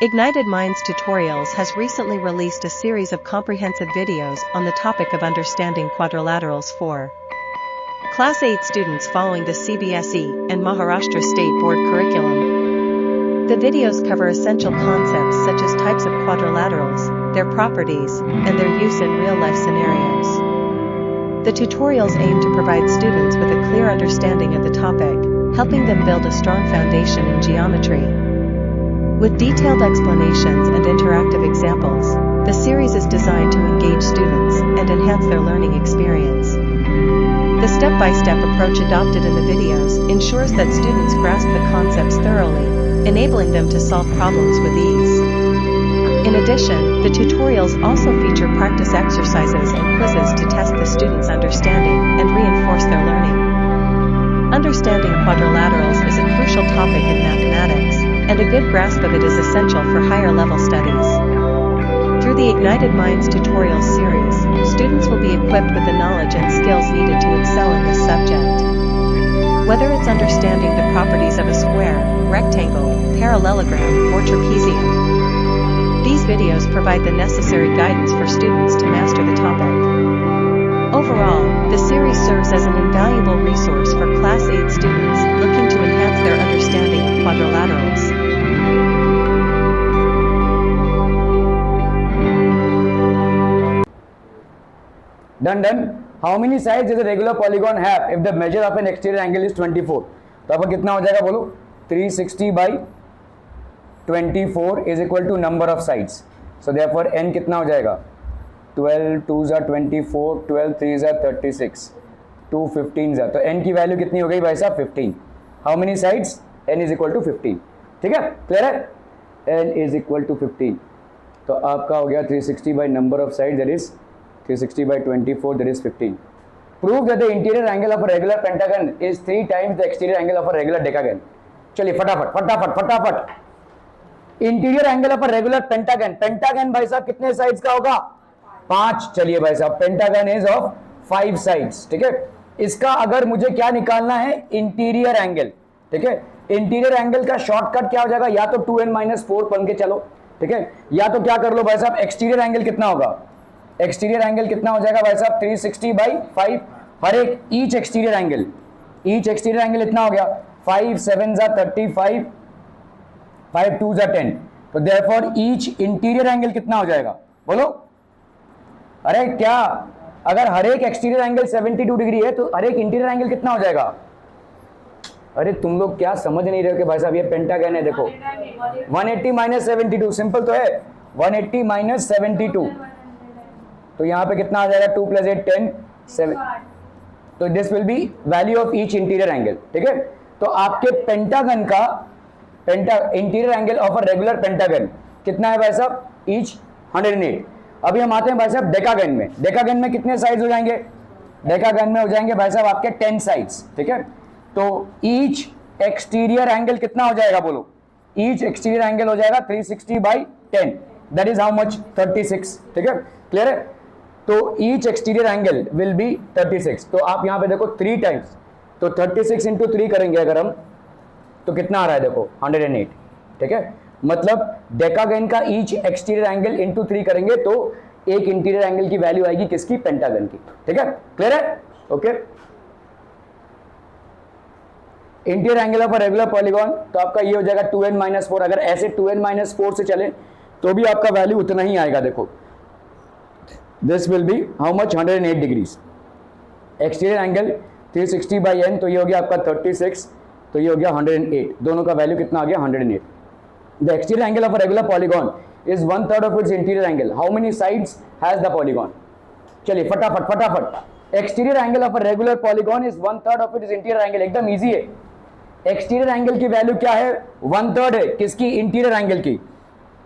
Ignited Minds Tutorials has recently released a series of comprehensive videos on the topic of understanding quadrilaterals for Class 8 students following the CBSE and Maharashtra State Board curriculum. The videos cover essential concepts such as types of quadrilaterals, their properties, and their use in real-life scenarios. The tutorials aim to provide students with a clear understanding of the topic, helping them build a strong foundation in geometry. With detailed explanations and interactive examples, the series is designed to engage students and enhance their learning experience. The step-by-step approach adopted in the videos ensures that students grasp the concepts thoroughly, enabling them to solve problems with ease. In addition, the tutorials also feature practice exercises and quizzes to test the students' understanding and reinforce their learning. Understanding quadrilaterals is a crucial topic in mathematics, and a good grasp of it is essential for higher-level studies. Through the Ignited Minds Tutorials series, students will be equipped with the knowledge and skills needed to excel in this subject. Whether it's understanding the properties of a square, rectangle, parallelogram, or trapezium, these videos provide the necessary guidance for students to master the topic. Overall, the series serves as an invaluable resource for Class 8 students looking to enhance their understanding of quadrilaterals. Done. How many sides does a regular polygon have if the measure of an exterior angle is 24? तो आपका कितना हो जाएगा बोलो? 360 by 24 is equal to number of sides. So therefore n कितना हो जाएगा? 12 2s are 24, 12 3s are 36, 2 15s are, तो n की वैल्यू कितनी हो गई भाई साहब? 15. How many sides? n is equal to 15. ठीक है, क्लियर है? n is equal to 15. तो आपका हो गया 360 by number of sides, that is 360 by 24, that is 15. Prove that the interior angle of a regular pentagon is 3 times the exterior angle of a regular decagon. चलिए फटाफट. Interior angle of a regular pentagon. Pentagon भाई साहब कितने sides का होगा? 5. चलिए भाई साहब, पेंटागन इज ऑफ 5 साइड्स. ठीक है, इसका अगर मुझे क्या निकालना है? Interior angle. ठीक है, इंटीरियर एंगल का शॉर्टकट क्या हो जाएगा? या तो 2n-4 बन के चलो. ठीक है, या तो क्या कर लो भाई साहब, एक्सटीरियर एंगल कितना होगा? एक्सटीरियर एंगल कितना हो जाएगा भाई साहब? 360 by 5. हर एक ईच एक्सटीरियर एंगल इतना हो गया? 5 7s are 35, 5 2s are 10. तो देयरफॉर ईच इंटीरियर एंगल कितना हो जाएगा? बोलो. अरे क्या, अगर हर एक एक्सटीरियर एंगल 72 डिग्री है तो हर एक इंटीरियर एंगल कितना हो जाएगा? अरे तुम लोग क्या समझ नहीं रहे हो कि भाई साहब ये पेंटागन है. देखो 180 - 72 सिंपल तो है. 180 - 72, तो यहाँ पे कितना आ जाएगा? 2 + 8 10 7. तो this will B value of each interior angle. ठीक है, तो आपके पेंटागन का interior angle of a regular pentagon कितना है भाई साहब? ईच 108. अभी हम आते हैं भाई साहब डेकागन में. डेकागन में कितने साइड्स हो जाएंगे? डेकागन में हो जाएंगे भाई साहब आपके 10 साइड्स. ठीक है, तो ईच एक्सटीरियर एंगल कितना हो जाएगा? बोलो. ईच एक्सटीरियर एंगल हो जाएगा 360 by 10, that is how much? 36. ठीक है, क्लियर है? तो each exterior angle will be 36. तो आप यहां पे देखो 3 टाइम्स, तो 36 × 3 करेंगे अगर हम, तो कितना आ रहा है? देखो 108. ठीक है, मतलब डेकागन का ईच एक्सटीरियर एंगल इंटू 3 करेंगे तो एक इंटीरियर एंगल की वैल्यू आएगी किसकी? पेंटागन की. ठीक है, क्लियर है? Okay. Interior angle of a regular polygon, तो आपका ये हो जाएगा 2n-4. अगर ऐसे 2n-4 से चले तो भी आपका वैल्यू उतना ही आएगा. देखो this will B how much? 108 degrees. Exterior angle 360 by n, तो ये हो गया आपका 36, तो ये हो गया 108. दोनों का वैल्यू कितना आ गया? 108. The exterior angle of a regular polygon is 1/3 of its interior angle. How many sides has the polygon? चलिए फटाफट. Exterior angle of a regular polygon is 1/3 of its interior angle. एकदम इजी है. Exterior angle की value क्या है? 1/3 है. किसकी? Interior angle की.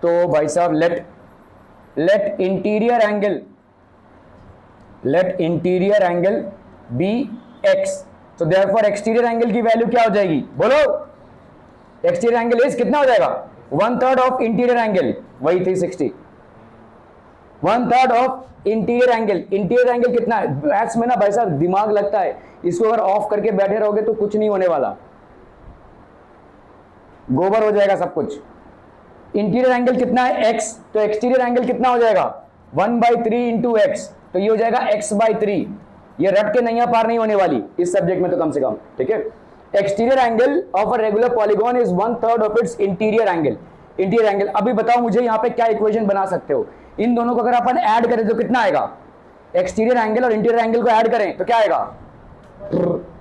तो भाई साहब let interior angle be x. तो देयरफॉर एक्सटीरियर एंगल की वैल्यू क्या हो जाएगी? बोलो. एक्सटीरियर एंगल इज कितना हो जाएगा? 1/3 ऑफ इंटीरियर एंगल, वही 360. 1/3 of interior angle. Interior angle कितना है? मैथ्स में ना भाई साहब दिमाग लगता है. इसको अगर ऑफ करके बैठे रहोगे तो कुछ नहीं होने वाला, गोबर हो जाएगा सब कुछ. इंटीरियर एंगल कितना है x, तो एक्सटीरियर एंगल कितना हो जाएगा 1/3 इंटू एक्स, तो ये हो जाएगा x/3। ये रट के नैया पार नहीं होने वाली इस सब्जेक्ट में तो कम से कम, ठीक है। Exterior angle of a regular polygon is 1/3 of its interior angle. Interior angle, अभी बताओ मुझे यहाँ पे क्या इक्वेशन बना सकते हो, इन दोनों को अगर अपन ऐड करें तो कितना आएगा, एक्सटीरियर एंगल और इंटीरियर एंगल को ऐड करें तो क्या आएगा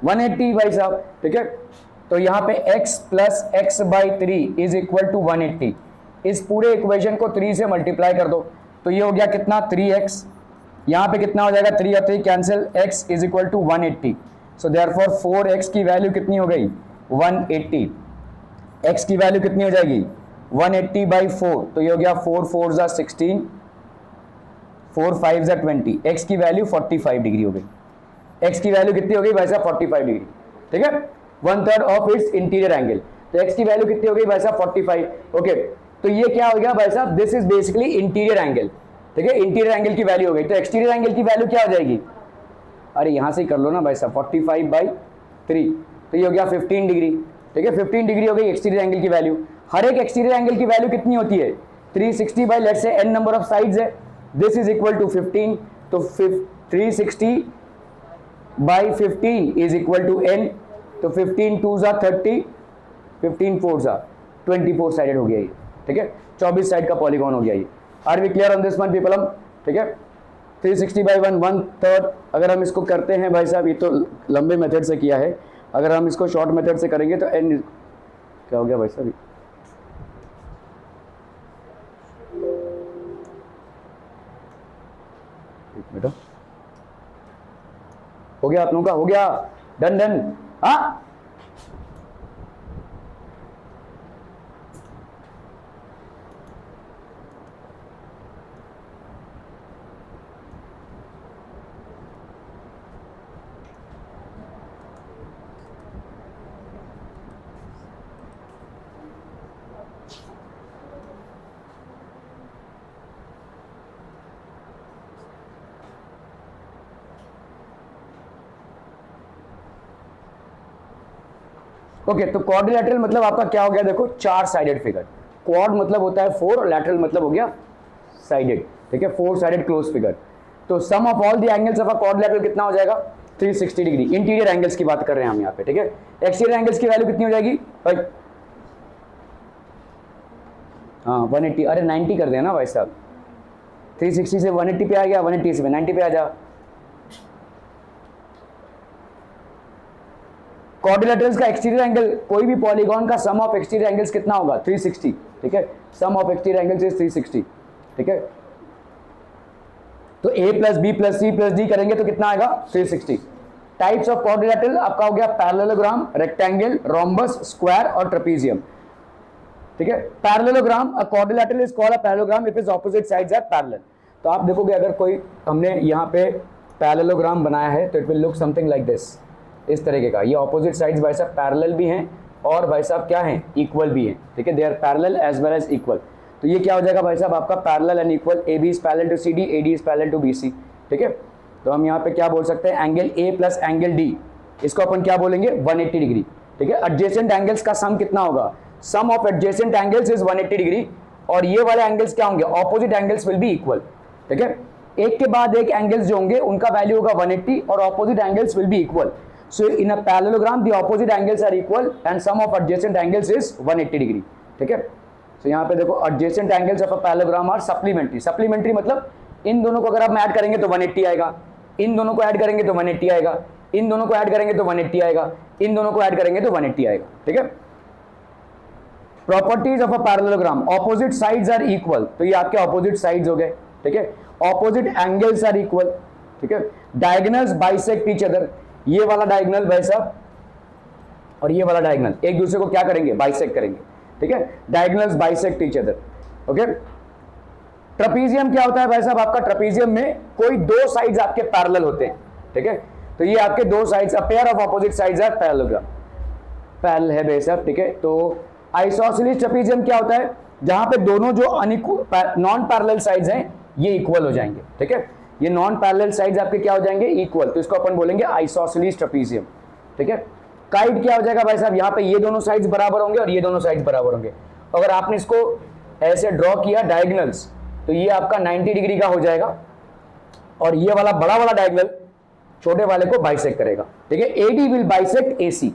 180 भाई साहब, ठीक है। तो यहाँ पे x plus x/3 is equal to 180। इस पूरे इक्वेशन को 3 से मल्टीप्लाई कर दो तो ये हो गया कितना 3x, यहाँ पे कितना हो जाएगा 3 और 3 cancel, x is equal to 180। So therefore 4x की वैल्यू कितनी हो गई 180, x की वैल्यू कितनी हो जाएगी 180/4, तो ये हो गया 4 4 जा 16, 4 5 जा 20, x की वैल्यू 45 डिग्री हो गई। x की वैल्यू कितनी हो गई भाई साहब 45 डिग्री, ठीक है, 1/3 ऑफ इट्स इंटीरियर एंगल। तो x की वैल्यू कितनी हो गई भाई साहब 45, ओके। तो ये क्या हो गया भाई साहब, this is basically interior angle, ठीक है, इंटीरियर एंगल की वैल्यू हो गई। तो एक्सटीरियर एंगल की वैल्यू क्या हो जाएगी, अरे यहां से ही कर लो ना भाई साहब 45/3, तो ये हो गया 15 डिग्री, ठीक है, 15 डिग्री हो गई एक्सटीरियर एंगल की वैल्यू। हर एक एक्सटीरियर एंगल की वैल्यू कितनी होती है 360 by let's say n number of sides है, दिस इज इक्वल टू 15, तो 360/15 इज इक्वल टू n, तो 15 2 जा 30, 15 4 जा 24 साइडेड हो गया ये, ठीक है, 24 साइड का पॉलीगॉन हो गया ये। Are we clear on this one people, हम ठीक है। 360/1 1/3 अगर हम इसको करते हैं भाई साहब, ये तो लंबे मेथड से किया है, अगर हम इसको शॉर्ट मेथड से करेंगे तो n क्या हो गया भाई साहब, बेटा हो गया आप लोगों का, हो गया डन डन, हाँ ओके। तो क्वाड्रिलेटरल मतलब आपका क्या हो गया, देखो 4 साइडेड फिगर, क्वाड मतलब होता है 4 और लैटरल मतलब हो गया साइडेड, ठीक है, 4 साइडेड क्लोज फिगर। तो sum of all the angles of a quadrilateral कितना हो जाएगा 360 डिग्री। इंटीरियर एंगल्स की बात कर रहे हैं हम यहाँ पे, ठीक है। एक्सटीरियर एंगल्स की वैल्यू कितनी हो जाएगी भाई, हाँ 180, अरे 90 कर देना भाई साहब, 360 से 180 पे आ गया, 180 से 90 पे आ जा। क्वाड्रिलेटरल्स का एक्सटीरियर एंगल, कोई भी पॉलीगॉन का सम ऑफ एक्सटीरियर एंगल्स कितना होगा 360, ठीक है, sum of exterior angles is 360, ठीक है। तो a plus B plus C plus D करेंगे तो कितना आएगा 360। टाइप्स ऑफ क्वाड्रिलेटरल आपका हो गया पैरेललोग्राम, रेक्टेंगल, रोम्बस, स्क्वायर और ट्रेपीजियम, ठीक है। Parallelogram, a quadrilateral is called a parallelogram if its opposite sides are parallel. तो आप देखोगे अगर कोई हमने यहाँ पे पैरेललोग्राम बनाया है तो it will look something like this, इस तरीके का। ये ऑपोजिट साइड्स भाई साहब पैरेलल भी हैं और भाई साहब क्या हैं इक्वल भी हैं, ठीक है, they are parallel as well as equal. तो ये क्या हो जाएगा भाई साहब आपका parallel and equal, A B is parallel to C D, A D is parallel to B C, ठीक है। तो हम यहाँ पे क्या बोल सकते हैं, angle A plus angle D, इसको अपन क्या बोलेंगे 180 डिग्री, ठीक है। एडजेसेंट एंगल्स का सम कितना होगा, sum of adjacent angles is 180 degree, और ये वाले एंगल्स क्या होंगे, opposite angles will be equal, ठीक है। एक के बाद एक एंगल्स जो होंगे उनका वैल्यू होगा 180 और opposite angles will be equal. So in a parallelogram the opposite angles are equal and sum of adjacent angles is 180 degree, ठीक है। So यहाँ पे देखो adjacent angles of a parallelogram are supplementary, supplementary मतलब इन दोनों को अगर आप ऐड करेंगे तो 180 आएगा, इन दोनों को ऐड करेंगे तो 180 आएगा, इन दोनों को ऐड करेंगे तो 180 आएगा, इन दोनों को ऐड करेंगे तो 180 आएगा, ठीक है। Properties of a parallelogram, opposite sides are equal, तो ये आपके ऑपोजिट साइड्स हो गए, ठीक है। ऑपोजिट एंगल्स आर इक्वल, ठीक है। डायगोनल्स बाइसेक्ट ईच अदर, ये वाला डायगोनल भाई साहब और ये वाला डायगोनल एक दूसरे को क्या करेंगे बाइसेक्ट करेंगे, ठीक है। Diagonals bisect each other, okay. Trapezium क्या होता है भाई साहब, आपका ट्रेपीजियम में कोई दो साइड्स आपके पैरेलल होते हैं, ठीक है। तो ये आपके दो sides, a pair of opposite sides are parallelogram, parallel है भाई साहब, ठीक है। तो आइसोसेलेस ट्रेपीजियम क्या होता है, जहां पे दोनों जो नॉन पैरेलल साइड्स हैं ये इक्वल हो जाएंगे, ठीक है। ये नॉन पैरेलल साइड्स आपके क्या हो जाएंगे इक्वल, तो इसको अपन बोलेंगे आइसोसेलेस ट्रेपीजियम, ठीक है। काइट क्या हो जाएगा भाई साहब, यहाँ पे ये दोनों साइड्स बराबर होंगे और ये दोनों साइड्स बराबर होंगे। अगर आपने इसको ऐसे ड्रॉ किया डायगोनल्स, तो ये आपका 90 डिग्री का हो जाएगा, और ये वाला बड़ा वाला डायगोनल छोटे वाले को बाइसेक्ट करेगा, ठीक है। एडी विल बाइसेक्ट एसी,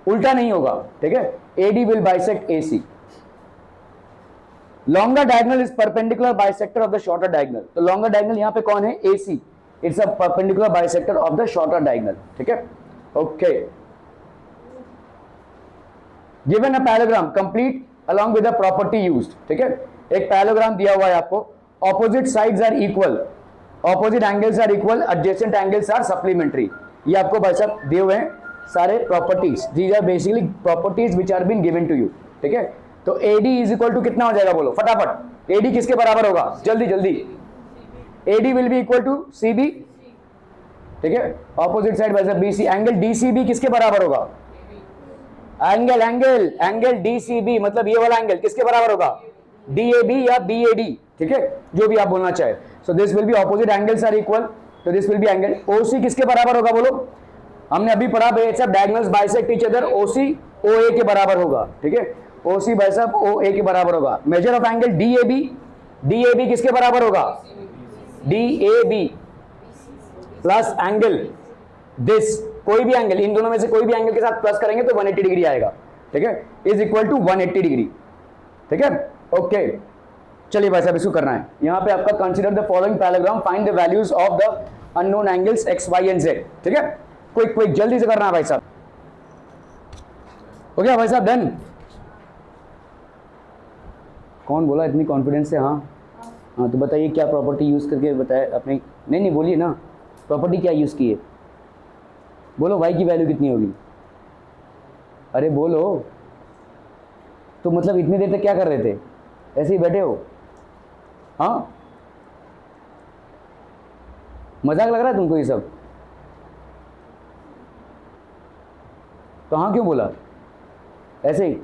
उल्टा नहीं होगा, ठीक है। AD will bisect AC. Longer diagonal is perpendicular bisector of the shorter diagonal, तो लॉन्गर डायगोनल यहां पे कौन है, AC, it's a perpendicular bisector of the shorter diagonal, ठीक है। Okay, given a parallelogram complete along with the property used, ठीक है। एक पैराग्राम दिया हुआ है आपको, opposite sides are equal, opposite angles are equal, adjacent angles are supplementary, ये आपको भाई साहब दिए हुए हैं सारे properties, these are basically properties which are been given to you, ठीक है। तो एडी इज इक्वल टू कितना हो जाएगा, बोलो फटाफट, एडी किसके बराबर होगा, जल्दी जल्दी, AD will be equal to CB, ठीक है। ऑपोजिट साइड भाई साहब बीसी, एंगल डीसीबी किसके बराबर होगा, एंगल एंगल एंगल डीसीबी, मतलब ये वाला एंगल किसके बराबर होगा, डीएबी या बीएडी, ठीक है, जो भी आप बोलना चाहे। So this will be opposite angles are equal, तो this will be angle. OC किसके बराबर होगा, बोलो, हमने अभी पढ़ा भाई साहब diagonals bisect each other, OC OA के बराबर होगा, ठीक है। ओसी भाई साहब ओए के बराबर होगा। Measure of angle DAB, DAB किसके बराबर होगा, डीएबी प्लस एंगल दिस, कोई भी एंगल, इन दोनों में से कोई भी एंगल के साथ प्लस करेंगे तो 180 डिग्री आएगा, ठीक है, इज इक्वल टू 180 डिग्री, ठीक है। ओके, चलिए भाई साहब इसको करना है। यहां पे आपका consider the following parallelogram, find the values of the unknown angles X Y and Z, ठीक है। क्विक क्विक जल्दी से करना है भाई साहब। हो गया भाई साहब, डन। कौन बोला इतनी कॉन्फिडेंस से, हाँ हाँ, तो बताइए क्या प्रॉपर्टी यूज करके बताया आपने, नहीं बोलिए ना, प्रॉपर्टी क्या यूज की है, बोलो y की वैल्यू कितनी होगी, अरे बोलो, तो मतलब इतनी देर तक क्या कर रहे थे, ऐसे ही बैठे हो, हाँ, मजाक लग रहा है तुमको ये सब, कहाँ क्यों बोला, ऐसे ही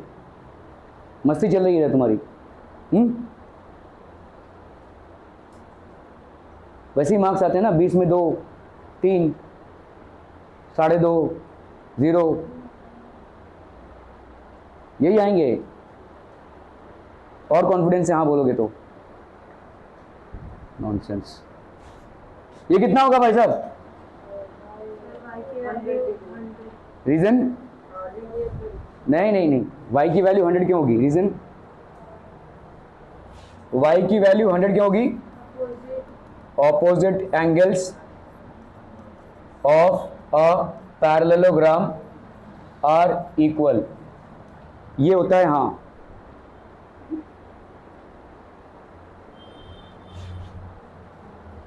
मस्ती चल रही है तुम्हारी, वैसे ही मार्क्स आते हैं ना, 20 में 2, 3, 2.5, 0, यही आएंगे, और कॉन्फिडेंस से हाँ बोलोगे तो, नॉनसेंस। ये कितना होगा भाई साहब, रीजन, नहीं, y की वैल्यू 100 क्यों होगी, रीजन, y की वैल्यू 100 क्यों होगी, opposite angles of a parallelogram are equal, ये होता है, हाँ,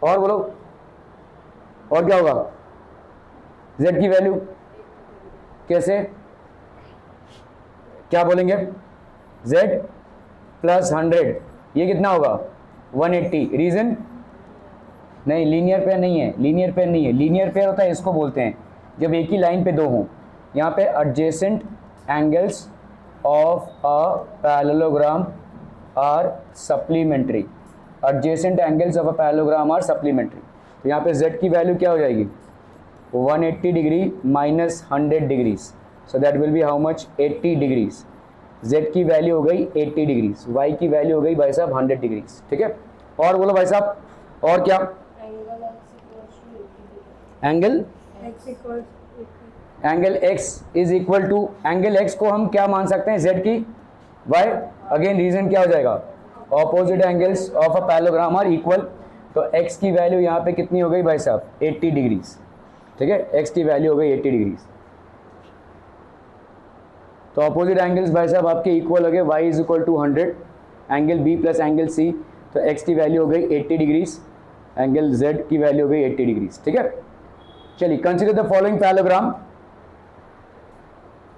और बोलो, और क्या होगा, z की वैल्यू कैसे, क्या बोलेंगे, z प्लस 100, ये कितना होगा 180, रीजन, नहीं लीनियर पेयर नहीं है, लीनियर पेयर नहीं है, लीनियर पेयर होता है इसको बोलते हैं जब एक ही लाइन पे दो हों, यहाँ पे adjacent angles of a parallelogram are supplementary, adjacent angles of a parallelogram are supplementary, तो यहाँ पे z की वैल्यू क्या हो जाएगी 180 degree minus 100 degrees, so that will be how much 80 degrees, z की वैल्यू हो गई 80 डिग्रीज, y की वैल्यू हो गई भाई साहब 100 डिग्रीज, ठीक है। और बोलो भाई साहब, और क्या, angle x is equal to, angle x को हम क्या मान सकते हैं, z की y, अगेन रीजन क्या हो जाएगा, opposite angles of a parallelogram are equal, तो x की वैल्यू यहाँ पे कितनी हो गई भाई साहब 80 डिग्रीज, ठीक है, x की वैल्यू हो गई 80 डिग्रीज, तो ऑपोजिट एंगल्स भाई साहब आपके इक्वल हो गए, y is equal to 100, angle b plus angle c, तो x की वैल्यू हो गई 80 डिग्रीज, एंगल z की वैल्यू हो गई 80 डिग्रीज, ठीक है। चलिए consider the following parallelogram,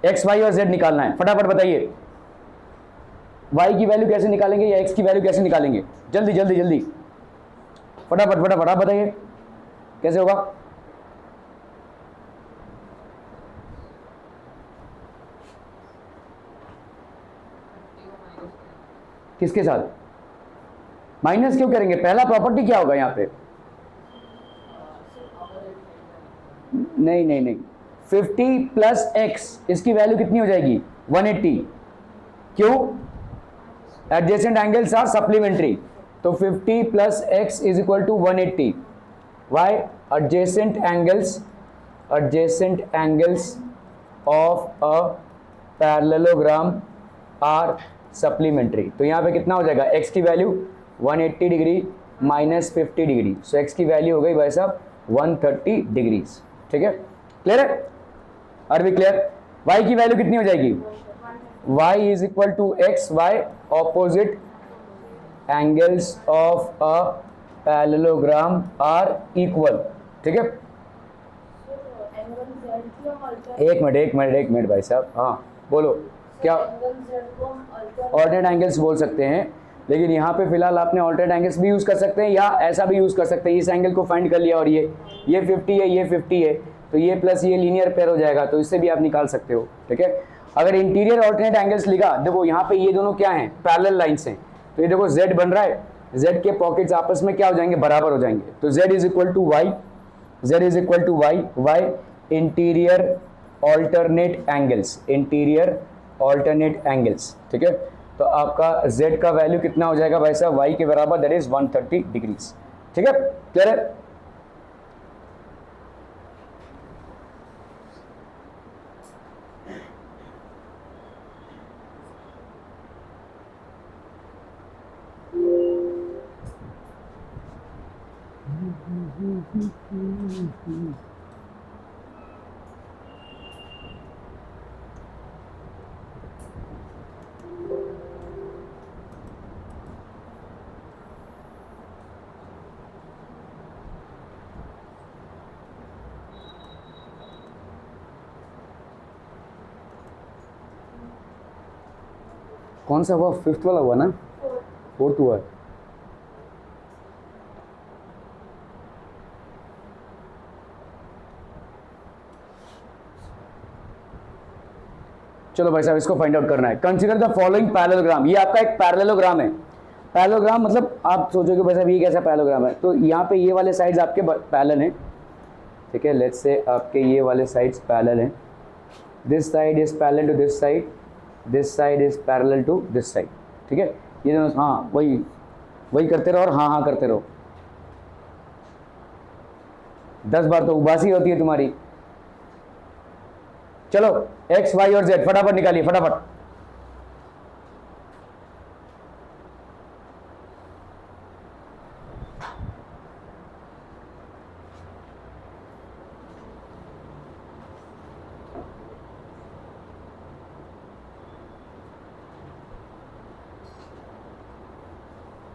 x y और z निकालना है, फटाफट बताइए y की वैल्यू कैसे निकालेंगे या x की वैल्यू कैसे निकालेंगे, जल्दी जल्दी जल्दी, फटाफट फटाफट आप बताइए कैसे होगा, किसके साथ, माइनस क्यों करेंगे, पहला प्रॉपर्टी क्या होगा यहाँ पे, नहीं 50 प्लस x, इसकी वैल्यू कितनी हो जाएगी 180, क्यों, एडजेसेंट एंगल्स आर सप्लीमेंट्री, तो 50 plus x is equal to 180. Why? Adjacent angles of a parallelogram are supplementary. तो यहाँ पे कितना हो जाएगा, x की value 180 degree minus 50 degree, so x की वैल्यू हो गई भाई साहब 130 डिग्रीज. ठीक है, क्लियर है? Are we clear? y की वैल्यू कितनी हो जाएगी, y is equal to x. Why? Opposite angles of a parallelogram are equal. ठीक है, एक मिनट भाई साहब, हाँ बोलो क्या? ऑल्टरनेट एंगल्स बोल सकते हैं, लेकिन यहाँ पे फिलहाल आपने ऑल्टरनेट एंगल्स भी यूज़ कर सकते हैं या ऐसा भी यूज़ कर सकते हैं. इस एंगल को फाइंड कर लिया और ये 50 है, ये 50 है, तो ये प्लस ये लीनियर पेयर हो जाएगा, तो इससे भी आप निकाल सकते हो. ठीक है, अगर इंटीरियर ऑल्टरनेट एंगल्स लिखा, देखो यहाँ पे ये दोनों क्या हैं, पैरेलल लाइन्स हैं, तो ये देखो z बन रहा है, z के पॉकेट्स आपस में क्या हो जाएंगे, बराबर हो जाएंगे, तो z is equal to y, why interior alternate angles. ठीक है, तो आपका z का वैल्यू कितना हो जाएगा भाई साहब, y के बराबर, दैट इज 130 डिग्रीज. ठीक है, क्लियर है? कौन सा हुआ, फिफ्थ वाला हुआ ना, फोर्थ हुआ. चलो भाई साहब, इसको फाइंड आउट करना है. Consider the following parallelogram. ये आपका एक पैरेललोग्राम है. पैरेललोग्राम मतलब आप सोचोगे भाई साहब ये कैसा पैरेललोग्राम है, तो यहाँ पे ये वाले साइड्स आपके पैरेलल हैं. ठीक है, लेट्स से आपके ये वाले साइड्स पैरेलल हैं. This side is parallel to this side, this side is parallel to this side. ठीक है, ये दोनों, हाँ वही करते रहो और हाँ करते रहो. 10 बार तो उबासी होती है तुम्हारी. चलो x, y और z फटाफट निकालिए, फटाफट.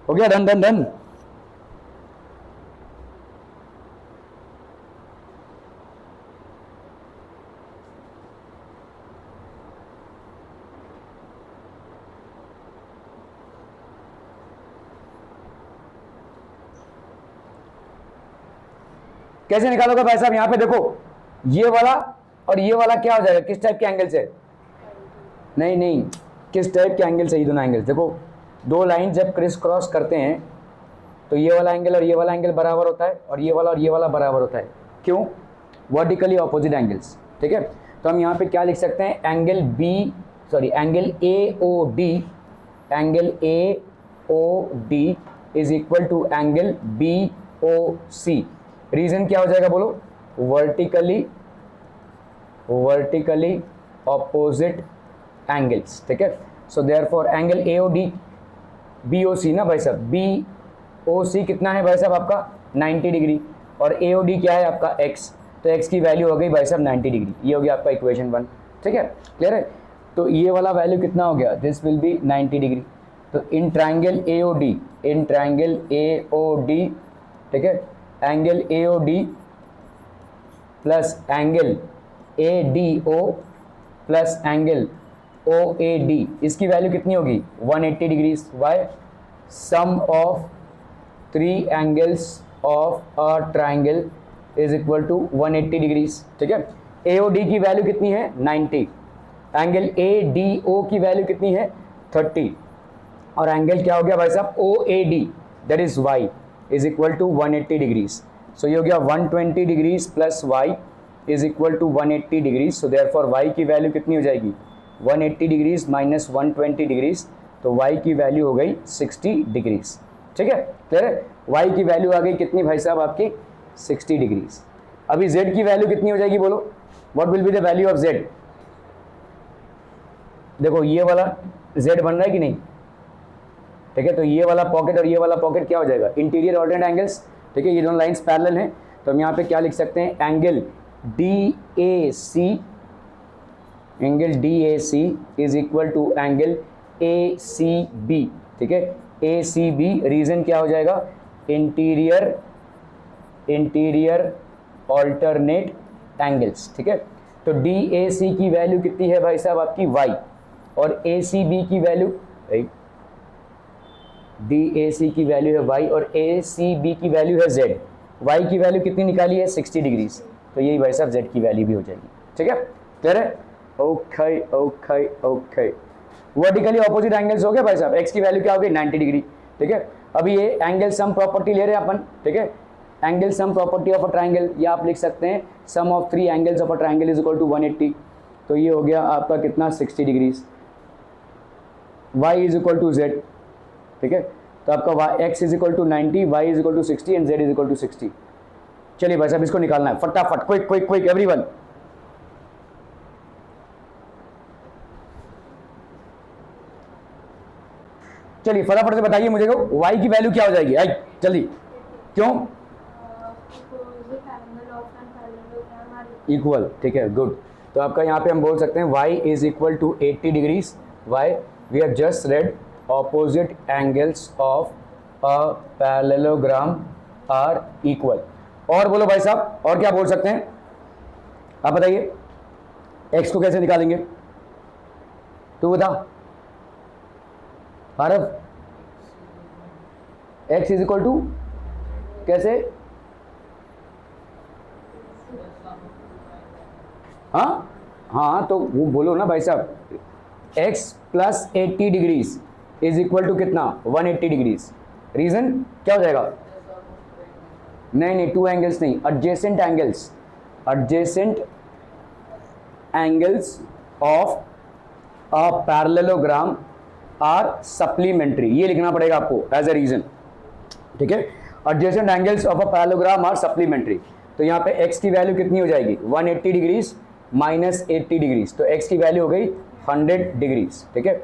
हो गया, डन. कैसे निकालोगे भाई साहब, यहां पे देखो ये वाला और ये वाला क्या हो जाएगा, किस टाइप के एंगल से? नहीं, किस टाइप के एंगल से? ये दोनों एंगल देखो, दो लाइन जब क्रिस क्रॉस करते हैं तो ये वाला एंगल और ये वाला एंगल बराबर होता है, और ये वाला और ये वाला बराबर होता है. क्यों? Vertically opposite angles. ठीक है, तो हम यहाँ पे क्या लिख सकते हैं, angle AOD is equal to angle BOC. Reason क्या हो जाएगा बोलो, वर्टिकली ऑपोजिट एंगल्स. ठीक है, so therefore angle AOD BOC ना भाई साहब, BOC कितना है भाई साहब आपका 90 डिग्री, और AOD क्या है आपका x, तो x की वैल्यू हो गई भाई साहब 90 डिग्री. ये हो गया आपका इक्वेशन 1. ठीक है, क्लियर है? तो ये वाला वैल्यू कितना हो गया, दिस विल बी 90 डिग्री. तो इन ट्राइंगल AOD, ठीक है, angle AOD plus angle ADO plus angle OAD, इसकी वैल्यू कितनी होगी 180 degrees. Why? Sum of 3 angles of a triangle is equal to 180 degrees. ठीक है, AOD की वैल्यू कितनी है 90, एंगल ADO की वैल्यू कितनी है 30, और एंगल क्या हो गया भाई साहब OAD, that is y is equal to 180 degrees. So ये हो गया 120 degrees plus y is equal to 180 degrees. So therefore y की वैल्यू कितनी हो जाएगी 180 डिग्रीज माइनस 120 डिग्रीज, तो y की वैल्यू हो गई 60 डिग्रीज। ठीक है, क्लियर है? y की वैल्यू आ गई कितनी भाई साहब आपकी 60 डिग्रीज। अभी z की वैल्यू कितनी हो जाएगी बोलो, what will be the value of z? देखो ये वाला z बन रहा है कि नहीं, ठीक है, तो ये वाला पॉकेट और ये वाला पॉकेट क्या हो जाएगा, इंटीरियर ऑल्टरनेट एंगल्स। ठीक है, ये दोनों लाइंस पैरेलल हैं, तो हम यहाँ पे क्या लिख सकते हैं, angle DAC is equal to angle ACB। ठीक है, ACB रीजन क्या हो जाएगा, इंटीरियर ऑल्टरनेट एंगल्स। ठीक है, तो DAC की वैल्यू कितनी है भाई साहब आपकी y, और ACB की वैल्यू, DAC की वैल्यू है y और ACB की वैल्यू है z। y की वैल्यू कितनी निकाली है 60 डिग्रीज, तो यही भाई साहब z की वैल्यू भी हो जाएगी। ठीक है, क्लियर है? Okay okay okay, vertically opposite angles हो गए भाई साहब, x की वैल्यू क्या हो गई 90 डिग्री। ठीक है, अभी ये एंगल सम प्रॉपर्टी ले रहे हैं अपन। ठीक है, angle sum property of a triangle, या आप लिख सकते हैं sum of 3 angles of a triangle is equal to 180। तो ये हो गया आपका कितना 60 degrees, y is equal to z। ठीक है, तो आपका x is equal to 90, y is equal to 60 and z is equal to 60। चलिए भाई साहब इसको निकालना है फटाफट, क्विक क्विक क्विक एवरीवन। चलिए फटाफट से बताइए मुझे को y की वैल्यू क्या हो जाएगी, आई जल्दी, क्यों इक्वल। ठीक है, गुड। तो आपका यहाँ पे हम बोल सकते हैं y is equal to 80 degrees. Why, we have just read opposite angles of a parallelogram are equal। और बोलो भाई साहब, और क्या बोल सकते हैं आप बताइए, x को कैसे निकालेंगे, तू बता Aarav, x is equal to कैसे, हाँ तो वो बोलो ना भाई साहब, x plus 80 degrees is equal to कितना 180 डिग्रीज। रीजन क्या हो जाएगा, नहीं 2 एंगल्स नहीं, adjacent angles of a parallelogram are supplementary, ये लिखना पड़ेगा आपको एज अ रीजन। ठीक है, adjacent angles of a parallelogram are supplementary. तो यहाँ पे x की वैल्यू कितनी हो जाएगी 180 डिग्रीज माइनस 80 डिग्रीज, तो x की वैल्यू हो गई 100 डिग्रीज। ठीक है,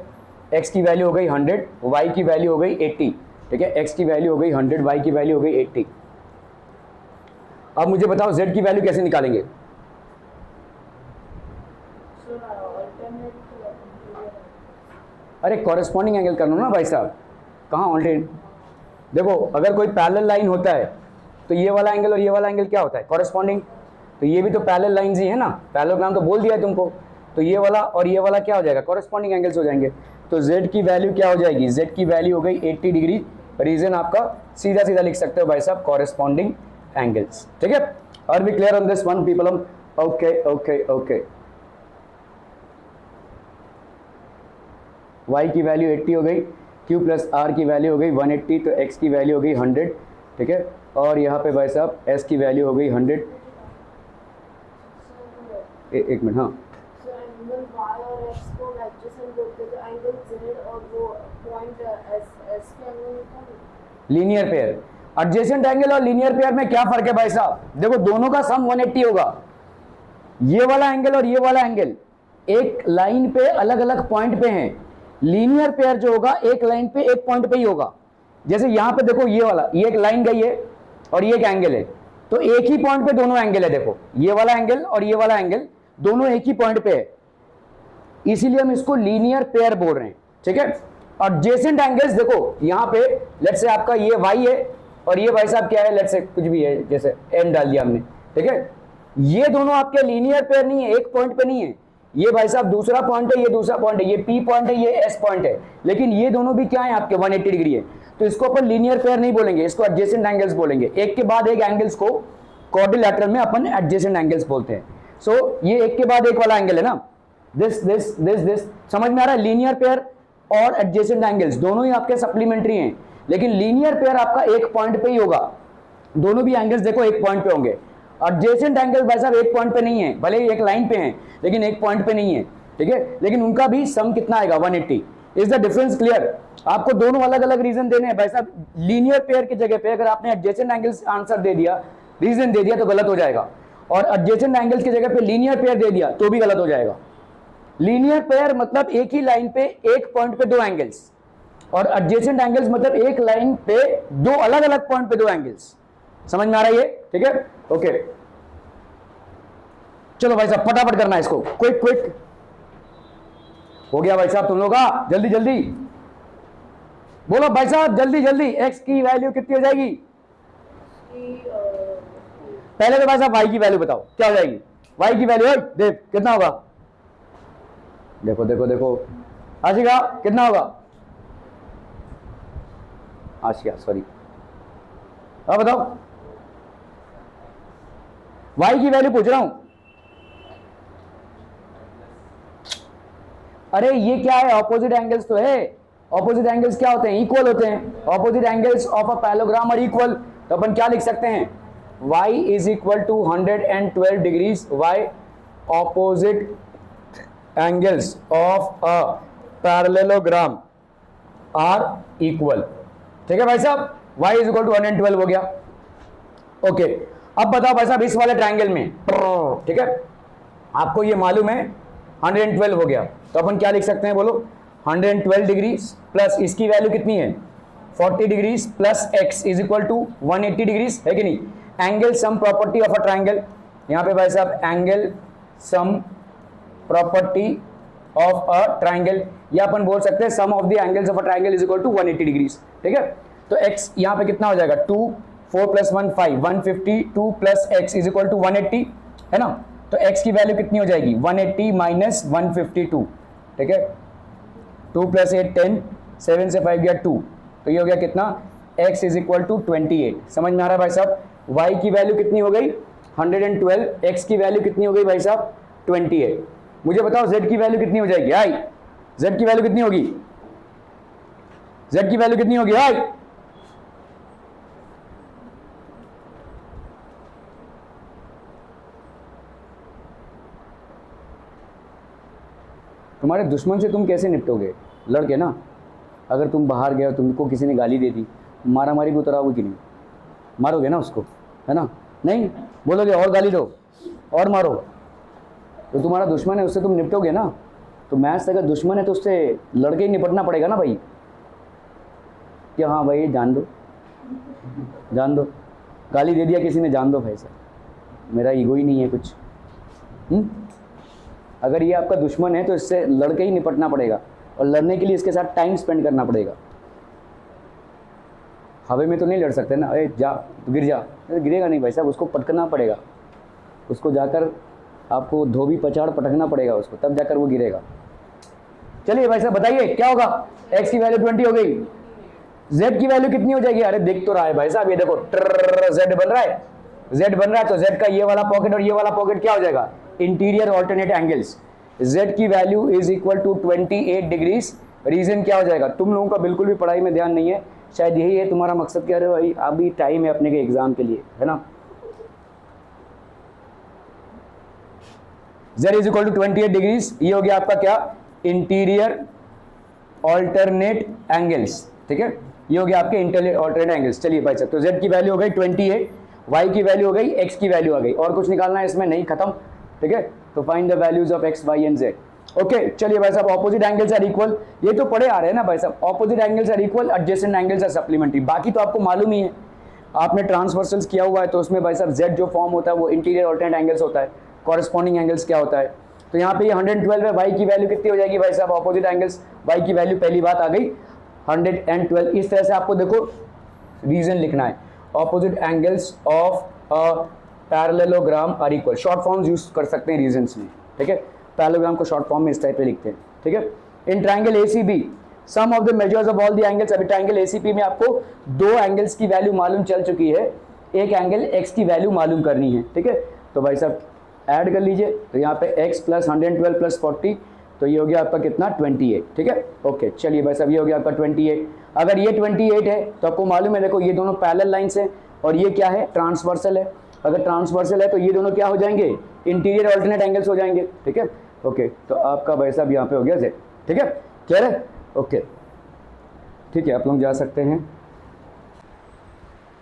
x की वैल्यू हो गई 100, y की वैल्यू हो गई 80। ठीक है, x की वैल्यू हो गई 100, y की वैल्यू हो गई 80। अब मुझे बताओ z की वैल्यू कैसे निकालेंगे, अरे कॉरेस्पॉन्डिंग एंगल करना ना भाई साहब, कहाँ ऑल्टरनेट। देखो अगर कोई पैरेलल लाइन होता है तो ये वाला एंगल और ये वाला एंगल क्या होता है कॉरेस्पॉन्डिंग, तो ये भी तो पैरेलल लाइंस ही है ना, पैरेललोग्राम तो बोल दिया है तुमको, तो ये वाला और ये वाला क्या हो जाएगा कॉरेस्पॉन्डिंग एंगल्स हो जाएंगे। तो z की वैल्यू क्या हो जाएगी, z की वैल्यू हो गई 80 डिग्री, रीजन आपका सीधा सीधा लिख सकते हो भाई साहब कॉरेस्पॉन्डिंग एंगल्स। ठीक है, are we clear on this one people, हम ओके ओके ओके। y की वैल्यू 80 हो गई, q प्लस r की वैल्यू हो गई 180, तो x की वैल्यू हो गई 100। ठीक है, और यहाँ पे भाई साहब s की वैल्यू हो गई 100। एक मिनट, हाँ लीनियर पेयर, एडजेसेंट एंगल और लीनियर पेयर में क्या फर्क है भाई साहब, देखो दोनों का सम 180 होगा। ये वाला एंगल और ये वाला एंगल एक लाइन पे अलग अलग पॉइंट पे हैं, लीनियर पेयर जो होगा एक लाइन पे एक पॉइंट पे ही होगा। जैसे यहां पे देखो ये वाला, ये एक लाइन गई है और ये एक एंगल है, तो एक ही पॉइंट पे दोनों एंगल है। देखो ये वाला एंगल और ये वाला एंगल दोनों एक ही पॉइंट पे है, इसीलिए हम इसको लीनियर पेयर बोल रहे हैं। ठीक है, एडजेसेंट एंगल्स देखो यहाँ पे लेट्स से आपका ये y है और ये भाई साहब क्या है, लेट्स से कुछ भी है, जैसे n डाल दिया हमने। ठीक है, ये दोनों आपके लीनियर पेयर नहीं है, एक पॉइंट पे नहीं है, ये भाई साहब दूसरा पॉइंट है, ये दूसरा पॉइंट है, ये P पॉइंट है, ये S पॉइंट है, लेकिन ये दोनों भी क्या है आपके 180 डिग्री है। तो इसको अपन लीनियर पेयर नहीं बोलेंगे, इसको एडजेसेंट एंगल्स बोलेंगे। एक के बाद एक एंगल्स को क्वाड्रिलैटरल में अपन एडजेसेंट एंगल्स बोलते हैं। सो ये एक के बाद एक वाला एंगल है ना, दिस दिस दिस दिस, समझ में आ रहा है। लीनियर पेयर और एडजेसेंट एंगल्स दोनों ही आपके सप्लीमेंट्री हैं, लेकिन लीनियर पेयर आपका एक पॉइंट पे ही होगा, दोनों भी एंगल्स देखो एक पॉइंट पे होंगे। एडजेसेंट एंगल भाई साहब एक पॉइंट पे नहीं है, भले ही एक लाइन पे हैं लेकिन एक पॉइंट पे नहीं है। ठीक है, लेकिन उनका भी सम कितना आएगा 180। Is the difference clear? आपको दोनों अलग अलग रीजन देने हैं भाई साहब। लीनियर पेयर की जगह पे अगर आपने एडजेसेंट एंगल्स आंसर दे दिया, रीजन दे दिया तो गलत हो जाएगा, और एडजेसेंट एंगल्स की जगह पे लीनियर पेयर दे दिया तो भी गलत हो जाएगा। लीनियर पेयर मतलब एक ही लाइन पे एक पॉइंट पे दो एंगल्स, और एडजेसेंट एंगल्स मतलब एक लाइन पे दो अलग अलग पॉइंट पे दो एंगल्स। समझ में आ रहा है ये? ठीक है, ओके। चलो भाई साहब फटाफट करना है इसको, क्विक क्विक। हो गया भाई साहब तुम लोग का? जल्दी जल्दी बोलो भाई साहब, जल्दी जल्दी। एक्स की वैल्यू कितनी हो जाएगी? पहले तो भाई साहब वाई की वैल्यू बताओ क्या हो जाएगी। वाई की वैल्यू देख कितना होगा, देखो देखो देखो आशिका कितना होगा, आशिका सॉरी, अब बताओ वाई की वैल्यू पूछ रहा हूं। अरे ये क्या है, ऑपोजिट एंगल्स तो है। ऑपोजिट एंगल्स क्या होते हैं? इक्वल होते हैं। Opposite angles of a parallelogram are equal, तो अपन क्या लिख सकते हैं? y is equal to 112 degrees, y opposite angles of a parallelogram are equal. ठीक है भाई साहब, y इज इक्वल टू 112 हो गया। ओके, अब बताओ भाई साहब इस वाले ट्रायंगल में, ठीक है, आपको ये मालूम है 112 हो गया, तो अपन क्या लिख सकते हैं बोलो? 112 डिग्री प्लस इसकी वैल्यू कितनी है? 40 degrees plus x is equal to 180 degrees, है कि नहीं? Angle sum property of a triangle, यहाँ पे भाई साहब angle sum property of a triangle, या अपन बोल सकते हैं sum of the angles of a triangle is equal to 180 degrees. ठीक है, तो x यहाँ पे कितना हो जाएगा? 2, 4 plus 1 5, 150, 2 plus x is equal to 180, है ना? तो x की वैल्यू कितनी हो जाएगी? 180 माइनस 152। ठीक है, 2 प्लस 8 10, 7 से 5 गया 2, तो ये हो गया कितना? x is equal to 28। समझ में आ रहा है भाई साहब? y की वैल्यू कितनी हो गई? 112, x की वैल्यू कितनी हो गई भाई साहब? 28। मुझे बताओ z की वैल्यू कितनी हो जाएगी? आई z की वैल्यू कितनी होगी? z की वैल्यू कितनी होगी? आई तुम्हारे दुश्मन से तुम कैसे निपटोगे? लड़के ना, अगर तुम बाहर गए, तुमको किसी ने गाली दे दी, मारा मारी को उतराओगे कि नहीं? मारोगे ना उसको, है ना? नहीं बोलोगे और गाली दो और मारो, तो तुम्हारा दुश्मन है, उससे तुम निपटोगे ना। तो मैथ्स अगर दुश्मन है तो उससे लड़के ही निपटना पड़ेगा ना भाई, कि हाँ भाई जान दो, जान दो। गाली दे दिया किसी ने, जान दो भाई साहब, मेरा ईगो ही नहीं है कुछ। अगर ये आपका दुश्मन है तो इससे लड़के ही निपटना पड़ेगा, और लड़ने के लिए इसके साथ टाइम स्पेंड करना पड़ेगा। हवा में तो नहीं लड़ सकते ना, अरे जा तो गिर जा, गिरेगा नहीं भाई साहब, उसको पटकना पड़ेगा, उसको जाकर आपको धोबी पछाड़ पटकना पड़ेगा उसको, तब जाकर वो गिरेगा। चलिए भाई साहब बताइए क्या होगा? x की वैल्यू 20 हो गई, z की वैल्यू कितनी हो जाएगी? अरे देख तो रहा है भाई साहब, ये देखो z बन रहा है, z बन रहा है, तो z का ये वाला पॉकेट और ये वाला पॉकेट क्या हो जाएगा? Interior alternate angles. z की value is equal to 28 degrees. Reason क्या हो जाएगा? तुम लोगों का बिल्कुल भी पढ़ाई में ध्यान नहीं है, शायद यही है तुम्हारा मकसद। क्या रहे हो भाई, अभी टाइम है अपने के एग्जाम के लिए, है ना? z is equal to 28 degrees, ये हो गया आपका क्या? Interior alternate angles. ठीक है, ये हो गया आपके इंटीरियर ऑल्टरनेट एंगल्स। चलिए भाई साहब, तो z की वैल्यू हो गई 28, y की वैल्यू हो गई, x की वैल्यू आ गई, और कुछ निकालना है इसमें नहीं, खत्म। ठीक है, तो find the values of x, y and z। Okay, चलिए भाई साहब, ऑपोजिट एंगल्स आर इक्वल, ये तो पढ़े आ रहे हैं ना भाई साहब। Opposite angles are equal, adjacent angles are supplementary, बाकी तो आपको मालूम ही है, आपने ट्रांसवर्सल्स किया हुआ है, तो उसमें भाई साहब z जो फॉर्म होता है वो इंटीरियर ऑल्टरनेट एंगल्स होता है, कॉरेस्पॉन्डिंग एंगल्स क्या होता है। तो यहाँ पे ये 112 है, y की वैल्यू कितनी हो जाएगी भाई साहब? ऑपोजिट एंगल्स, y की वैल्यू पहली बात आ गई 112। इस तरह से आपको देखो रीजन लिखना है, opposite angles of a parallelogram are equal. Short forms use कर सकते हैं रीजंस में। ठीक है, पैरेललोग्राम को शॉर्ट फॉर्म में इस टाइप पे लिखते हैं। ठीक है, in triangle ACB sum of the measures of all the angles. अभी ट्रायंगल ACB में आपको दो एंगल्स की वैल्यू मालूम चल चुकी है, एक एंगल x की वैल्यू मालूम करनी है। ठीक है, तो भाई साहब ऐड कर लीजिए, तो यहाँ पे x प्लस 112 प्लस 40, तो ये हो गया आपका कितना? 28। ठीक है, ओके, चलिए भाई साहब, ये हो गया आपका 28। अगर ये 28 है तो आपको मालूम है, देखो ये दोनों पैरेलल लाइंस है, और ये क्या है? ट्रांसवर्सल है। अगर ट्रांसवर्सल है तो ये दोनों क्या हो जाएंगे? इंटीरियर ऑल्टरनेट एंगल्स हो जाएंगे। ठीक है, ओके, तो आपका भाई साहब यहाँ पे हो गया z। ठीक है, क्लियर है? ओके ठीक है, आप लोग जा सकते हैं।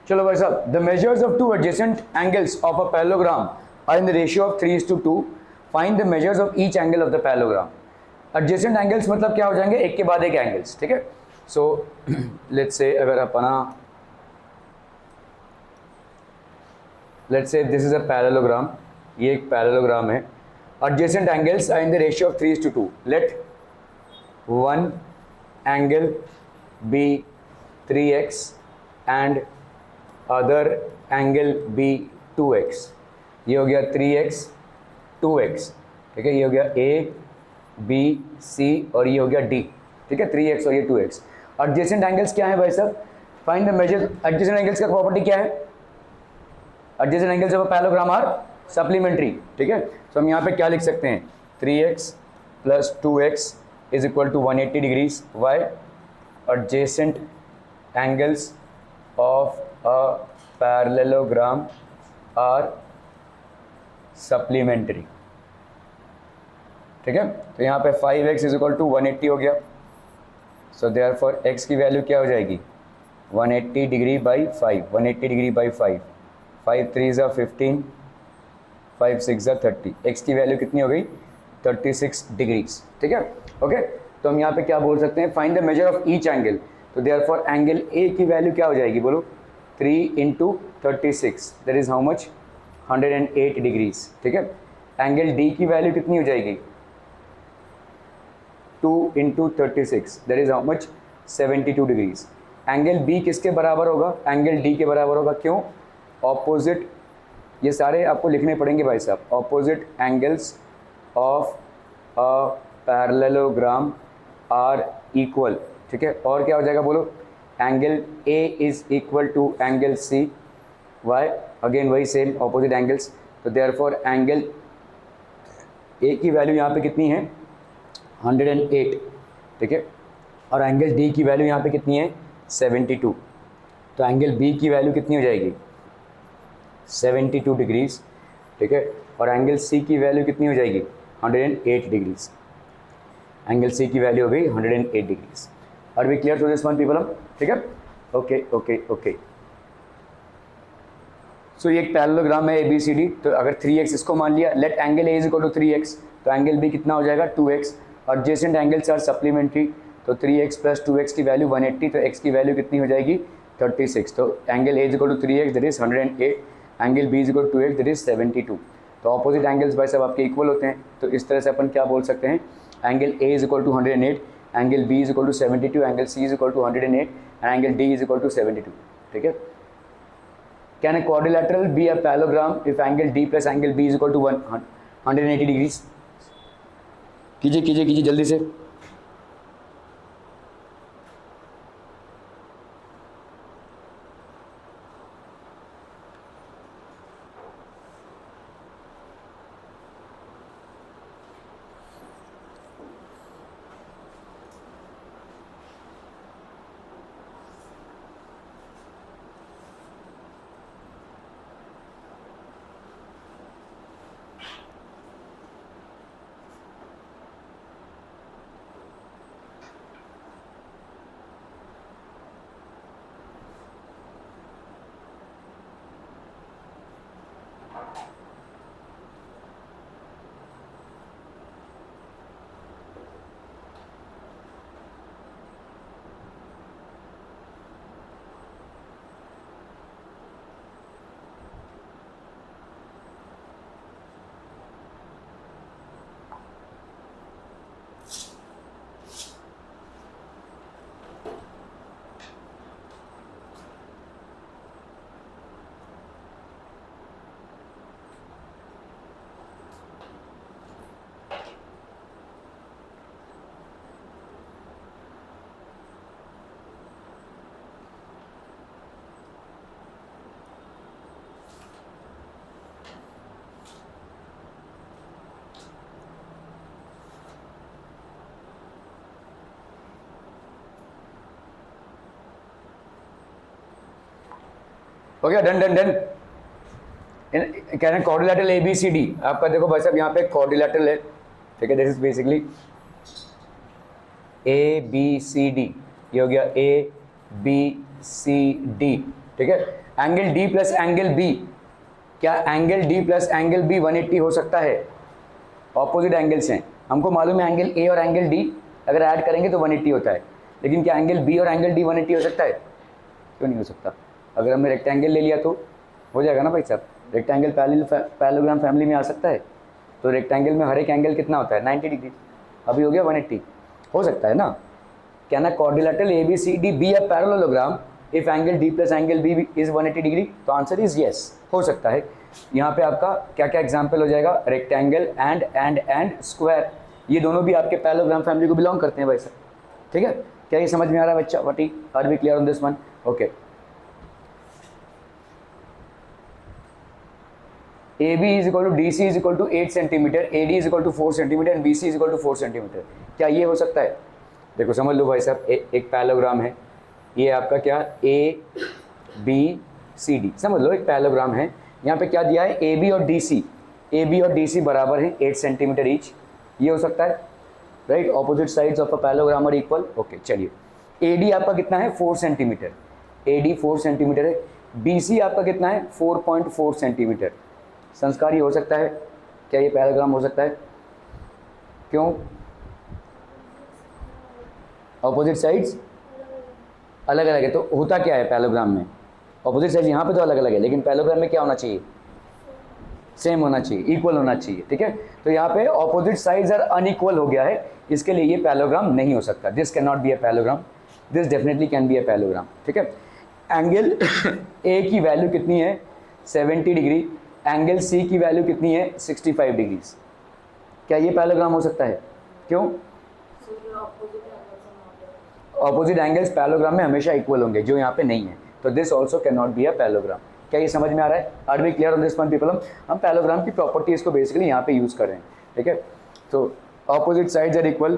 चलो भाई साहब, the measures of two adjacent angles of a parallelogram are in the ratio of 3:2। Find the measures of each angle of the parallelogram. Adjacent angles मतलब क्या हो जाएंगे, एक के बाद एक एंगल्स, ठीक है। सो लेट्स से अगर अपना let's say this is a parallelogram, ये एक पैरेललोग्राम है। Adjacent angles are in the ratio of 3:2। Let one angle be 3x and other angle be 2x। ये हो गया 3x 2x, ठीक है। ये हो गया A B C और ये हो गया D, ठीक है, 3x और ये 2x। एडजेसेंट एंगल्स क्या है भाई साहब, find the measure. Adjacent angles का प्रॉपर्टी क्या है, adjacent angles of a parallelogram are supplementary, ठीक है। तो हम यहाँ पे क्या लिख सकते हैं, 3x plus 2x is equal to 180 degrees. Why, adjacent angles of a parallelogram are supplementary, ठीक है। तो यहाँ पे 5x इज इक्वल टू 180 हो गया। सो देयरफॉर x की वैल्यू क्या हो जाएगी, 180 डिग्री बाई 5, 180 डिग्री बाई 5, 5 3 ज़ा 15, 5 6 ज़ा 30, x की वैल्यू कितनी हो गई, 36 डिग्रीज, ठीक है। ओके, तो हम यहाँ पे क्या बोल सकते हैं, find the measure of each angle. तो देयरफॉर एंगल A की वैल्यू क्या हो जाएगी, बोलो, 3 into 36, that is how much, 108 degrees, ठीक है। एंगल D की वैल्यू कितनी हो जाएगी, 2 into 36, that is how much, 72 degrees. Angle B किसके बराबर होगा, एंगल D के बराबर होगा, क्यों, ऑपोजिट, ये सारे आपको लिखने पड़ेंगे भाई साहब, opposite angles of a parallelogram are equal, ठीक है। और क्या हो जाएगा बोलो, angle A is equal to angle C, why, again वही सेम ऑपोजिट एंगल्स। तो देयरफॉर एंगल A की वैल्यू यहाँ पे कितनी है, 108, ठीक है, और एंगल D की वैल्यू यहाँ पे कितनी है, 72। तो एंगल B की वैल्यू कितनी हो जाएगी, 72 डिग्रीज, ठीक है, और एंगल C की वैल्यू कितनी हो जाएगी, 108 डिग्रीज। एंगल C की वैल्यू हो गई 108 degrees. Are we clear to this one people, ठीक है। ओके ओके ओके, सो ये एक पैरेललोग्राम है ABCD। तो अगर 3x इसको मान लिया, let angle A is equal to 3x, तो एंगल B कितना हो जाएगा, 2x। Adjacent angles are supplementary, तो 3x प्लस 2x की वैल्यू 180, तो x की वैल्यू कितनी हो जाएगी, 36। तो angle A is equal to 3x, that is 108, angle B is equal to 2x, that is 72। तो ऑपोजिट एंगल्स भाई साहब आपके इक्वल होते हैं। तो इस तरह से अपन क्या बोल सकते हैं, angle A is equal to 108, angle B is equal to 72, angle C is equal to 108 and angle D is equal to 72, ठीक है। Can a quadrilateral be a parallelogram if angle D plus angle B is equal to 180 degrees? कीजिए कीजिए कीजिए जल्दी से। हो गया, done done done. कह रहे हैं क्वाड्रिलेटरल ABCD, आपका देखो भाई साहब यहाँ पे क्वाड्रिलेटरल है, ठीक है, this is basically A B C D, ये हो गया ए बी सी डी, ठीक है। Angle D plus angle B, क्या angle D plus angle B 180 हो सकता है? ऑपोजिट एंगल्स हैं, हमको मालूम है एंगल ए और एंगल डी अगर ऐड करेंगे तो 180 होता है, लेकिन क्या एंगल बी और एंगल डी 180 हो सकता है? क्यों नहीं हो सकता? अगर हमने रेक्टेंगल ले लिया तो हो जाएगा ना भाई साहब, रेक्टेंगल पैरेललोग्राम फैमिली में आ सकता है, तो रेक्टेंगल में हर एक एंगल कितना होता है? 90 डिग्री, अभी हो गया 180, हो सकता है ना? क्या ना quadrilateral A B C D be a parallelogram if angle D plus angle B is 180 degree? तो आंसर इज येस, हो सकता है। यहाँ पे आपका क्या क्या एग्जाम्पल हो जाएगा? रेक्टेंगल एंड स्क्वायर, ये दोनों भी आपके पैरेललोग्राम फैमिली को बिलोंग करते हैं भाई साहब, ठीक है। क्या ये समझ में आ रहा है बच्चा? What are we clear on this one? Okay. AB is equal to DC is equal to 8 centimetre, AD is equal to 4 centimetre and BC is equal to 4 centimetre, क्या ये हो सकता है? देखो समझ लो भाई साहब, एक पैरेललोग्राम है, ये आपका क्या ABCD, समझ लो एक पैरेललोग्राम है, यहाँ पे क्या दिया है? AB और DC बराबर है 8 सेंटीमीटर ईच, ये हो सकता है, right. Opposite sides of a parallelogram are equal, okay. चलिए AD आपका कितना है? 4 सेंटीमीटर, AD 4 सेंटीमीटर है, BC आपका कितना है? 4.4 सेंटीमीटर। संस्कारी हो सकता है? क्या ये पैरेललोग्राम हो सकता है? क्यों? ऑपोजिट साइड्स अलग अलग है, तो होता क्या है पैरेललोग्राम में? ऑपोजिट साइड्स यहाँ पे तो अलग अलग है, लेकिन पैरेललोग्राम में क्या होना चाहिए? सेम होना चाहिए, इक्वल होना चाहिए, ठीक है। तो यहाँ पे ऑपोजिट साइड्स आर अनइक्वल हो गया है, इसके लिए ये पैरेललोग्राम नहीं हो सकता। This can not be a parallelogram, this definitely can be a parallelogram, ठीक है। एंगल ए की वैल्यू कितनी है? 70 डिग्री, एंगल सी की वैल्यू कितनी है? 65 डिग्रीज, क्या ये पैरेललोग्राम हो सकता है? क्यों? ऑपोजिट एंगल्स पैरेललोग्राम में हमेशा इक्वल होंगे, जो यहाँ पे नहीं है, तो this also can not be a parallelogram. क्या ये समझ में आ रहा है? Are we clear on this one people? हम पैरेललोग्राम की प्रॉपर्टीज को बेसिकली यहाँ पे यूज कर रहे हैं, ठीक है। तो opposite sides are equal,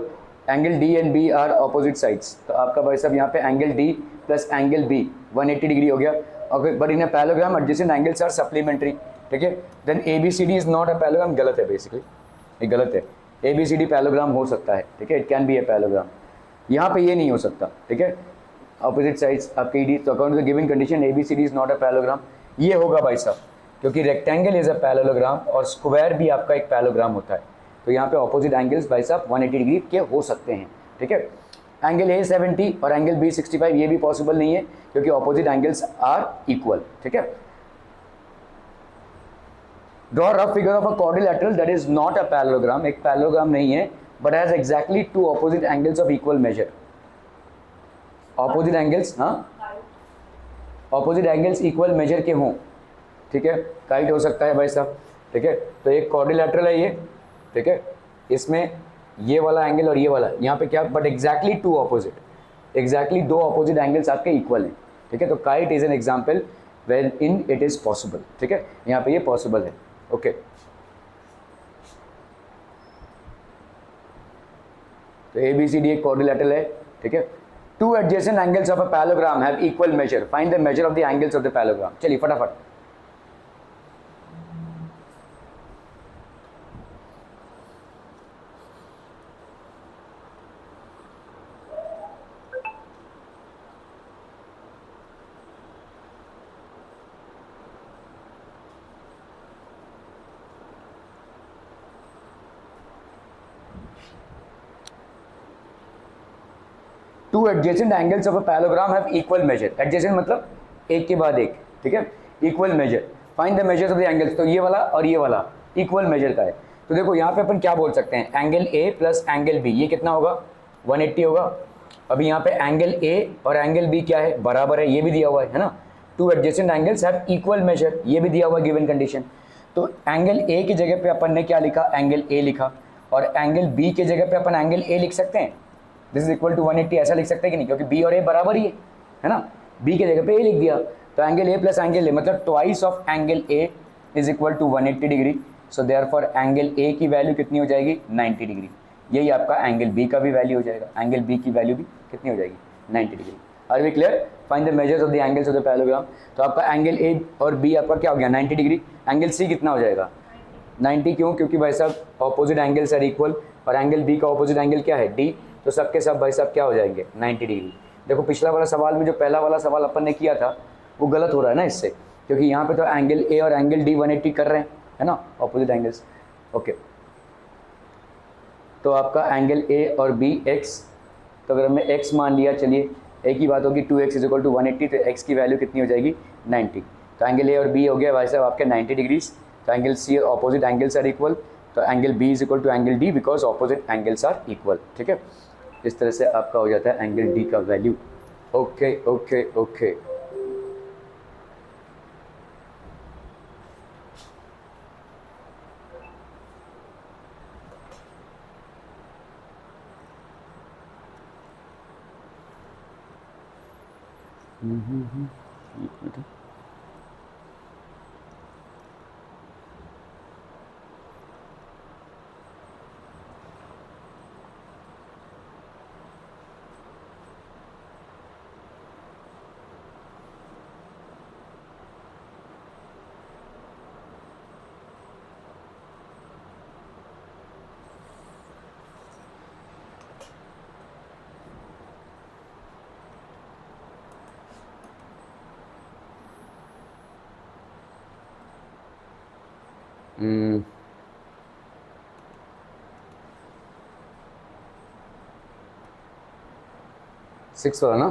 angle D and B are opposite sides, तो आपका भाई साहब यहाँ पे angle D plus angle B 180 degree हो गया, okay. But in a parallelogram adjacent angles are supplementary, ठीक है। Then ABCD is not a parallelogram, गलत है, बेसिकली ये गलत है। ABCD पैरेललोग्राम हो सकता है, ठीक है, it can be a parallelogram, यहाँ पे ये नहीं हो सकता, ठीक है। ऑपोजिट साइड्स आपके ED, तो according to given condition ABCD is not a parallelogram, ये होगा भाई साहब, क्योंकि रेक्टेंगल इज अ पैरेललोग्राम और स्क्वायर भी आपका एक पैरेललोग्राम होता है, तो यहाँ पे ऑपोजिट एंगल्स भाई साहब 180 डिग्री के हो सकते हैं, ठीक है। एंगल A 70 और एंगल B 65, ये भी पॉसिबल नहीं है, क्योंकि ऑपोजिट एंगल्स आर इक्वल, ठीक है। Draw rough figure of a quadrilateral that is not a parallelogram, एक पैरेललोग्राम नहीं है, but has exactly two opposite angles of equal measure. Opposite angles, हाँ, ऑपोजिट एंगल्स इक्वल मेजर के हों, ठीक है। काइट हो सकता है भाई साहब, ठीक है। तो एक क्वाड्रिलेटरल है ये, ठीक है, इसमें ये वाला एंगल और ये वाला, यहाँ पे क्या, but exactly two opposite, exactly दो ऑपोजिट एंगल्स आपके इक्वल हैं, ठीक है। तो kite is an example when in it is possible, ठीक है, यहाँ पे ये पॉसिबल है, ओके। तो ABCD एक क्वाड्रिलेटरल है, ठीक है। To adjacent angles of a parallelogram have equal major, find the measure of the angles of the parallelogram. चलिए फटाफट, to adjacent angles of a parallelogram have equal major, adjacent मतलब एक के बाद एक, ठीक है, equal major, find the measures of the angles, तो ये वाला और ये वाला इक्वल मेजर का है। तो देखो यहाँ पे अपन क्या बोल सकते हैं, angle A plus angle B, ये कितना होगा? 180 होगा। अभी यहाँ पे एंगल A और एंगल B क्या है? बराबर है, ये भी दिया हुआ है ना। To adjacent angles have equal major, ये भी दिया हुआ है गिवन कंडीशन। तो एंगल A की जगह पे अपन ने क्या लिखा? एंगल A लिखा, और एंगल B की जगह पे अपन एंगल A लिख सकते हैं, दिस इज इक्वल टू 180, ऐसा लिख सकते हैं कि नहीं? क्योंकि B और A बराबर ही है ना, B की जगह पे A लिख दिया, तो angle A plus angle A मतलब twice of angle A is equal to 180 degree. So therefore angle A की वैल्यू कितनी हो जाएगी? 90 डिग्री। यही आपका एंगल B का भी वैल्यू हो जाएगा, एंगल B की वैल्यू भी कितनी हो जाएगी? 90 degree. Are we clear? Find the measures of the angles of the parallelogram. तो आपका एंगल A और B आपका क्या हो गया? 90 डिग्री। एंगल C कितना हो जाएगा? 90। क्यों? क्योंकि भाई साहब ऑपोजिट एंगल्स आर इक्वल, और एंगल B का ऑपोजिट एंगल क्या है? D। तो सबके सब भाई साहब क्या हो जाएंगे 90 डिग्री। देखो पिछला वाला सवाल में जो पहला वाला सवाल अपन ने किया था वो गलत हो रहा है ना इससे, क्योंकि यहाँ पे तो एंगल ए और एंगल डी 180 कर रहे हैं, है ना, ऑपोजिट एंगल्स। ओके, तो आपका एंगल ए और बी एक्स, तो अगर हमने एक्स मान लिया, चलिए एक ही बात होगी 2x इज इक्वल टू 180, तो x की वैल्यू कितनी हो जाएगी 90। तो एंगल ए और बी हो गया भाई साहब आपके 90 डिग्रीज। तो angle C opposite angles are equal, तो angle B is equal to angle D because opposite angles are equal. ठीक है, इस तरह से आपका हो जाता है एंगल डी का value. Okay okay okay, six वाला ना,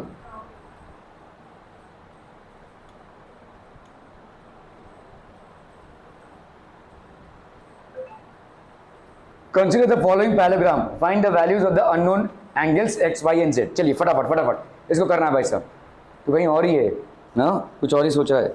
consider the following parallelogram, find the values of the unknown angles X Y and Z. चलिए फटाफट फटाफट इसको करना है भाई साहब, तो कहीं और ही है ना, कुछ और ही सोचा है।